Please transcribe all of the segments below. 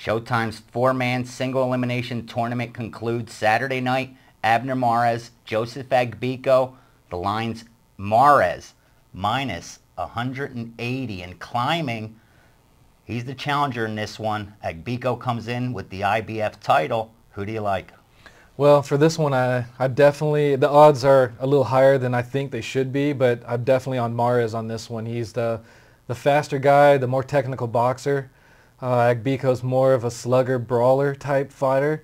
Showtime's four-man single elimination tournament concludes Saturday night. Abner Mares, Joseph Agbeko. The line's Mares minus 180 and climbing. He's the challenger in this one. Agbeko comes in with the IBF title. Who do you like? Well, for this one, I definitely, the odds are a little higher than I think they should be, but I'm definitely on Mares on this one. He's the faster guy, the more technical boxer. Agbeko's more of a slugger, brawler type fighter.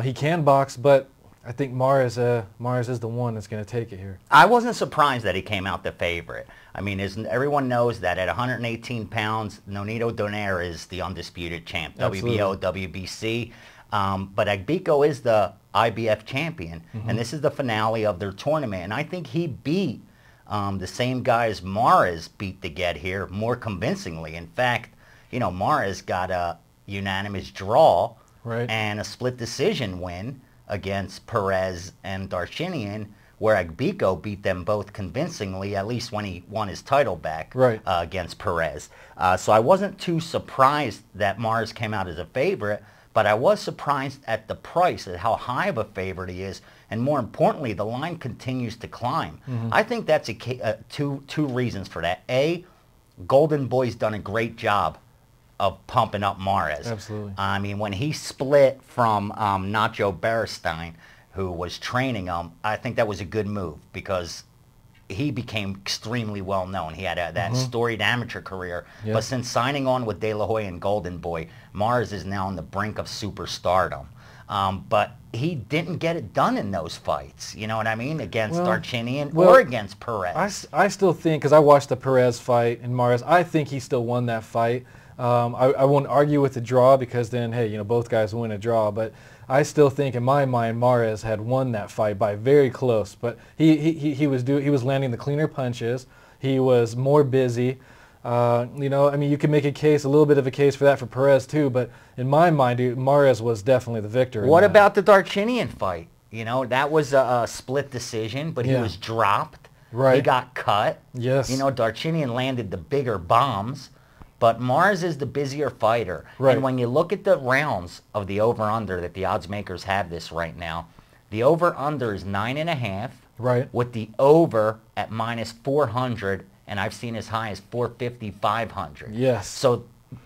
He can box, but I think Mares is the one that's going to take it here. I wasn't surprised that he came out the favorite. I mean, everyone knows that at 118 pounds, Nonito Donaire is the undisputed champ, Absolutely. WBO, WBC. But Agbeko is the IBF champion, and this is the finale of their tournament. And I think he beat the same guy as Mares beat to get here more convincingly. In fact, you know, Mares got a unanimous draw and a split decision win against Perez and Darchinian, where Agbeko beat them both convincingly, at least when he won his title back against Perez. So I wasn't too surprised that Mares came out as a favorite, but I was surprised at the price, at how high of a favorite he is, and more importantly, the line continues to climb. I think that's two reasons for that. A, Golden Boy's done a great job of pumping up Mares. Absolutely. I mean, when he split from Nacho Beristain, who was training him, I think that was a good move because he became extremely well known. He had that storied amateur career, but since signing on with De La Hoya and Golden Boy, Mares is now on the brink of superstardom. But he didn't get it done in those fights, you know what I mean, against Darchinian or against Perez. I still think, because I watched the Perez fight and Mares, I think he still won that fight. I won't argue with the draw because then, hey, you know, both guys win a draw. But I still think, in my mind, Mares had won that fight by very close. But he was landing the cleaner punches. He was more busy. You know, I mean, you can make a little bit of a case for that for Perez too. But in my mind, Mares was definitely the victor. What about the Darchinian fight? You know, that was a split decision, but he was dropped. He got cut. Yes. You know, Darchinian landed the bigger bombs. But Mares is the busier fighter. And when you look at the rounds of the over-under that the odds makers have this right now, the over-under is 9.5 with the over at minus 400, and I've seen as high as 450, 500. Yes. So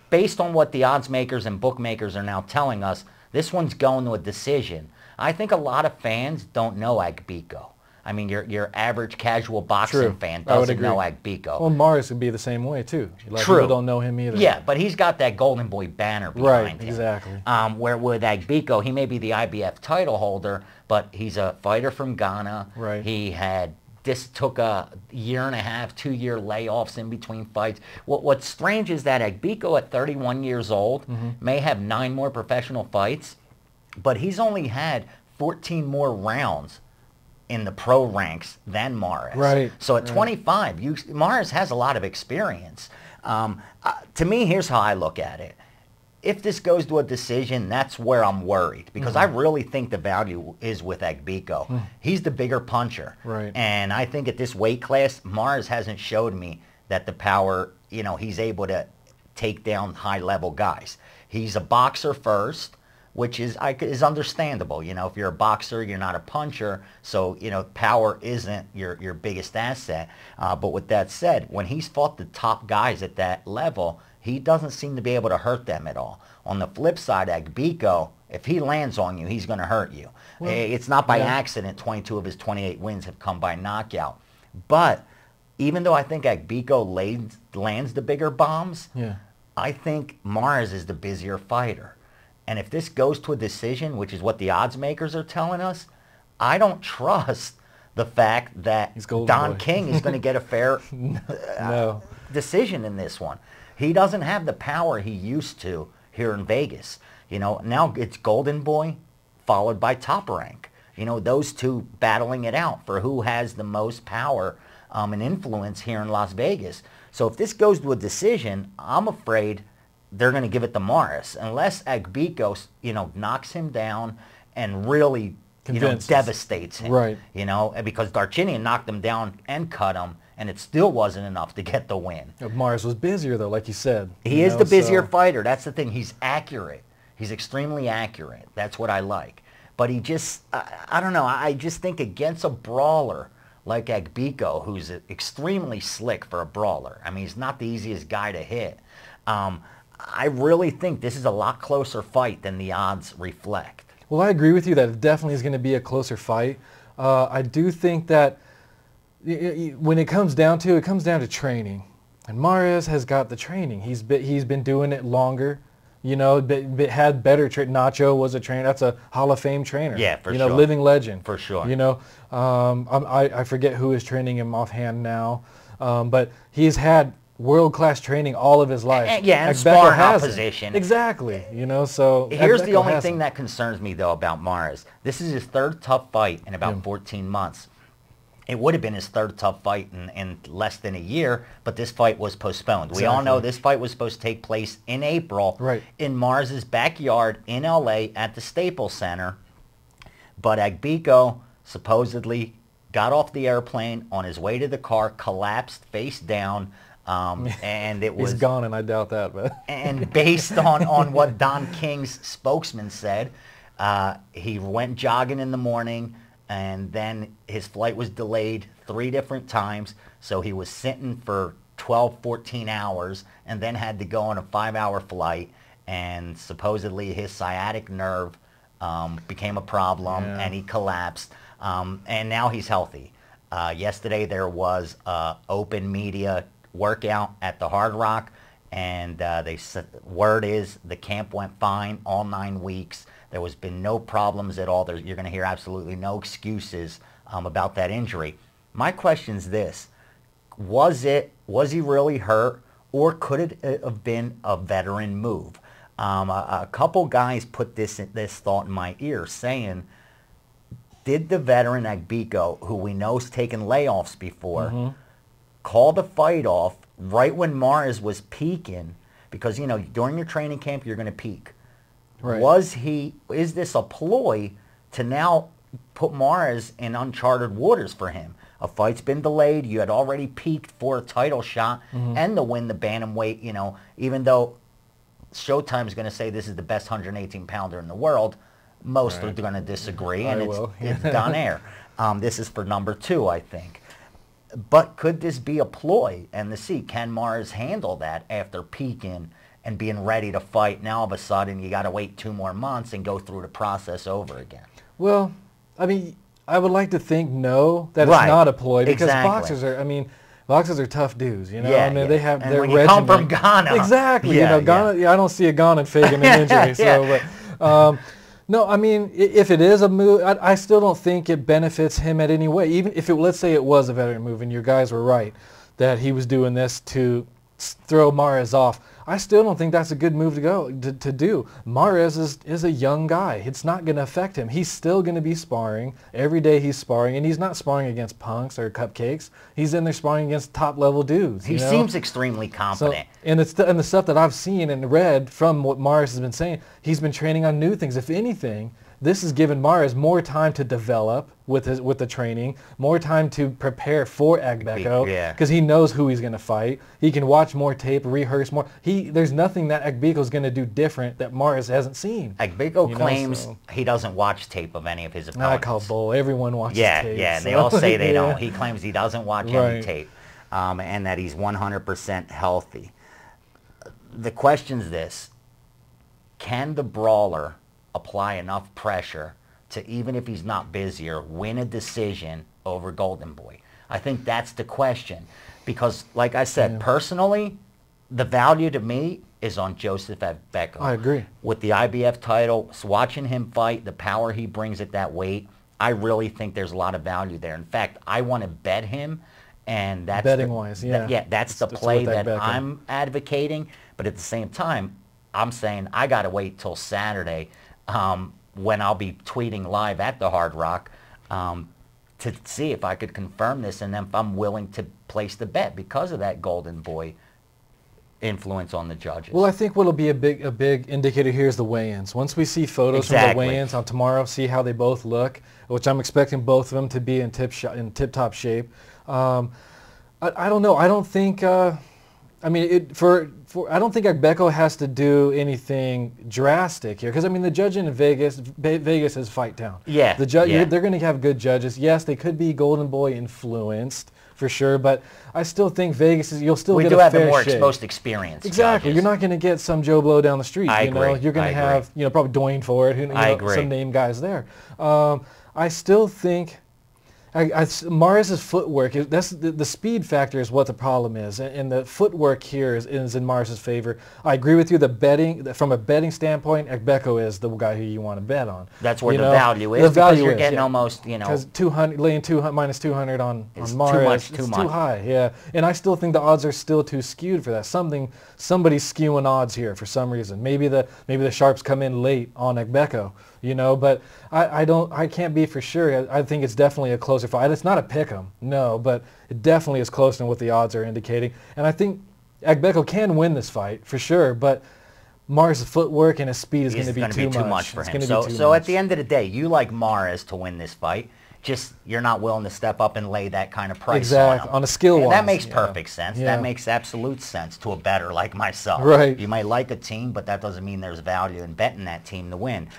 based on what the odds makers and bookmakers are now telling us, this one's going to a decision. I think a lot of fans don't know Agbeko. I mean, your average casual boxing fan doesn't know Agbeko. Well, Mares would be the same way, too. People don't know him either. Yeah, but he's got that Golden Boy banner behind him. Exactly. Where with Agbeko, he may be the IBF title holder, but he's a fighter from Ghana. He took a year-and-a-half, 2-year layoffs in between fights. What's strange is that Agbeko, at 31 years old, may have 9 more professional fights, but he's only had 14 more rounds in the pro ranks than Mares. So at 25, Mares has a lot of experience. To me, here's how I look at it. If this goes to a decision, that's where I'm worried because I really think the value is with Agbeko. He's the bigger puncher. And I think at this weight class, Mares hasn't showed me that the power, you know, he's able to take down high-level guys. He's a boxer first, which is understandable. You know, if you're a boxer, you're not a puncher, so, you know, power isn't your biggest asset. But with that said, when he's fought the top guys at that level, he doesn't seem to be able to hurt them at all. On the flip side, Agbeko, if he lands on you, he's going to hurt you. It's not by accident 22 of his 28 wins have come by knockout. But even though I think Agbeko lands the bigger bombs, I think Mares is the busier fighter. And if this goes to a decision, which is what the odds makers are telling us, I don't trust the fact that Don King is going to get a fair decision in this one. He doesn't have the power he used to here in Vegas. You know, now it's Golden Boy followed by Top Rank. You know, those two battling it out for who has the most power and influence here in Las Vegas. So if this goes to a decision, I'm afraid they're going to give it to Mares unless Agbeko, you know, knocks him down and really, you know, devastates him. You know, because Darchinian knocked him down and cut him, and it still wasn't enough to get the win. Mares was busier, though, like you said. He is the busier fighter. That's the thing. He's accurate. He's extremely accurate. That's what I like. But he just, I don't know, I just think against a brawler like Agbeko, who's extremely slick for a brawler. I mean, he's not the easiest guy to hit. I really think this is a lot closer fight than the odds reflect. Well, I agree with you that it definitely is going to be a closer fight. I do think that when it comes down to training. And Mares has got the training. He's been doing it longer. You know, had better Nacho was a trainer. That's a Hall of Fame trainer. Yeah, for sure. You know, living legend. For sure. You know, I forget who is training him offhand now, but he's had world-class training all of his life. And sparring opposition. Exactly. You know, so here's the only thing that concerns me though about Mares. This is his third tough fight in about 14 months. It would have been his third tough fight in less than a year, but this fight was postponed. Exactly. We all know this fight was supposed to take place in April in Mares' backyard in L.A. at the Staples Center. But Agbeko supposedly got off the airplane on his way to the car, collapsed face down, and it was... He's gone, and I doubt that. But and based on what Don King's spokesman said, he went jogging in the morning, and then his flight was delayed 3 different times, so he was sitting for 12, 14 hours, and then had to go on a 5-hour flight, and supposedly his sciatic nerve became a problem, and he collapsed, and now he's healthy. Yesterday there was an open media workout at the Hard Rock, and word is the camp went fine all 9 weeks. There has been no problems at all. You're going to hear absolutely no excuses about that injury. My question is this. Was he really hurt, or could it have been a veteran move? A couple guys put this thought in my ear, saying, did the veteran Agbeko, who we know's taken layoffs before, call the fight off right when Mares was peaking? Because, you know, during your training camp, you're going to peak. Right. Is this a ploy to now put Mares in uncharted waters for him? A fight's been delayed. You had already peaked for a title shot and to win the bantamweight, you know, even though Showtime's going to say this is the best 118-pounder in the world, most are going to disagree, and it's done air. This is for number 2, I think. But could this be a ploy? And to see, can Mares handle that after peaking and being ready to fight? Now all of a sudden you got to wait 2 more months and go through the process over again. Well, I mean, I would like to think no, that it's not a ploy, because boxers are tough dudes, you know. I mean, they have their regimen. Come from Ghana. Exactly. You know, Ghana. I don't see a Ghanan faking an injury. So, but no, I mean, if it is a move, I still don't think it benefits him in any way. Even if let's say it was a veteran move, and your guys were right that he was doing this to throw Mares off, I still don't think that's a good move to do. Mares is a young guy. It's not going to affect him. He's still going to be sparring. Every day he's sparring, and he's not sparring against punks or cupcakes. He's in there sparring against top-level dudes. He seems extremely confident. So, and the stuff that I've seen and read from what Mares has been saying, he's been training on new things. If anything, this has given Mares more time to develop with the training, more time to prepare for Agbeko, because he knows who he's going to fight. He can watch more tape, rehearse more. There's nothing that Agbeko's going to do different that Mares hasn't seen. Agbeko claims he doesn't watch tape of any of his opponents. I call bull. Everyone watches tape. Yeah, they all say they don't. He claims he doesn't watch any tape, and that he's 100% healthy. The question's this: can the brawler apply enough pressure to, even if he's not busier, win a decision over Golden Boy? I think that's the question. Because, like I said, personally, the value to me is on Joseph Agbeko. I agree. With the IBF title, watching him fight, the power he brings at that weight, I really think there's a lot of value there. In fact, I want to bet him, and that's betting-wise, that's the play that I'm advocating. But at the same time, I'm saying I got to wait till Saturday, when I'll be tweeting live at the Hard Rock, to see if I could confirm this, and then if I'm willing to place the bet because of that Golden Boy influence on the judges. Well, I think what'll be a big indicator here is the weigh-ins. Once we see photos from the weigh-ins on tomorrow, see how they both look, which I'm expecting both of them to be in tip-top shape. I don't know. I don't think I mean, I don't think Agbeko has to do anything drastic here because I mean the judging in Vegas is fight town. Yeah, they're going to have good judges. Yes, they could be Golden Boy influenced for sure, but I still think Vegas you'll still get a fair shake. We do have the most experienced. Exactly, judges. You're not going to get some Joe Blow down the street. I agree. You're going to have probably Dwayne Ford, some name guys there. I still think. Mares' footwork, that's the speed factor is what the problem is, and the footwork here is in Mares' favor. I agree with you. From a betting standpoint, Agbeko is the guy who you want to bet on. That's where the value is. Because you're getting almost, because laying minus 200 on Mares, it's too high. Yeah, and I still think the odds are still too skewed for that. Somebody's skewing odds here for some reason. Maybe the sharps come in late on Agbeko. But I can't be for sure. I think it's definitely a closer fight. It's not a pick 'em, no, but it definitely is closer than what the odds are indicating. And I think Agbeko can win this fight for sure, but Mares' footwork and his speed is going to be too much for him. So at the end of the day, you like Mares to win this fight. Just you're not willing to step up and lay that kind of price on him. On a skill wise. That makes perfect sense. Yeah. That makes absolute sense to a bettor like myself. Right. You might like a team, but that doesn't mean there's value in betting that team to win.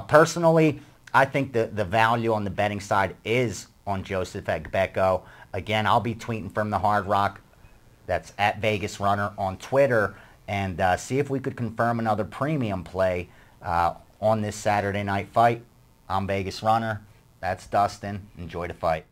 Personally, I think the value on the betting side is on Joseph Agbeko. Again, I'll be tweeting from the Hard Rock. That's at Vegas Runner on Twitter, and see if we could confirm another premium play on this Saturday night fight. I'm Vegas Runner. That's Dustin. Enjoy the fight.